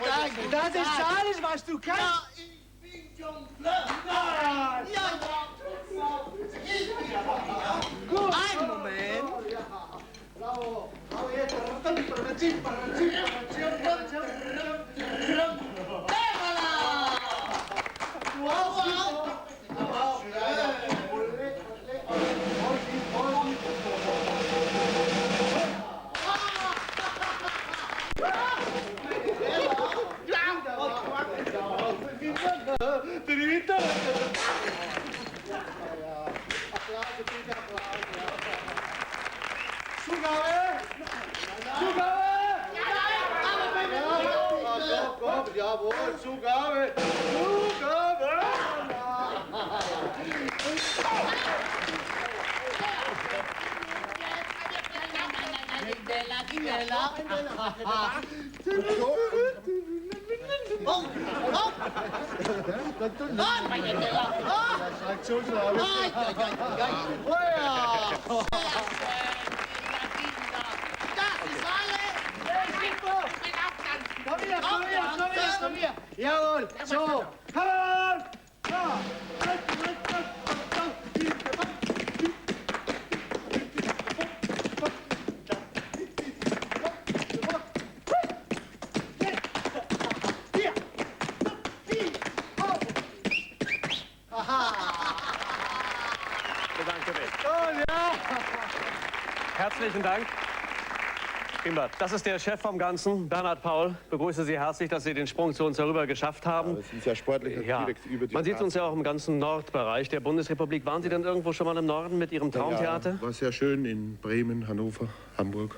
danke. Das ist alles, was du kannst. Ja, ich bin schon klar. Ja, Gut. ein Moment. Bravo. Bravo, Zugabe! Zugabe! Jawohl, Zugabe! Zugabe! Bella. Oh, oh! Sanktionsnahme. Komm her. Jawohl. So. Komm! Ja. Bedanke mich. Herzlichen Dank. Prima. Das ist der Chef vom Ganzen, Bernhard Paul. Begrüße Sie herzlich, dass Sie den Sprung zu uns herüber geschafft haben. Das ist ja sportlich. Ja. Man sieht uns ja auch im ganzen Nordbereich der Bundesrepublik. Waren Sie denn irgendwo schon mal im Norden mit Ihrem Traumtheater? Ja, war sehr schön in Bremen, Hannover, Hamburg.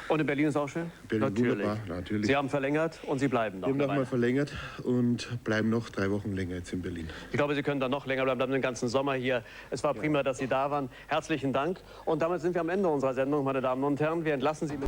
Und in Berlin ist auch schön? Berlin wunderbar, natürlich. Sie haben verlängert und Sie bleiben noch. Wir haben nochmal verlängert und bleiben noch 3 Wochen länger jetzt in Berlin. Ich glaube, Sie können dann noch länger bleiben, bleiben den ganzen Sommer hier. Es war prima, dass Sie da waren. Herzlichen Dank. Und damit sind wir am Ende unserer Sendung, meine Damen und Herren. Wir entlassen Sie mit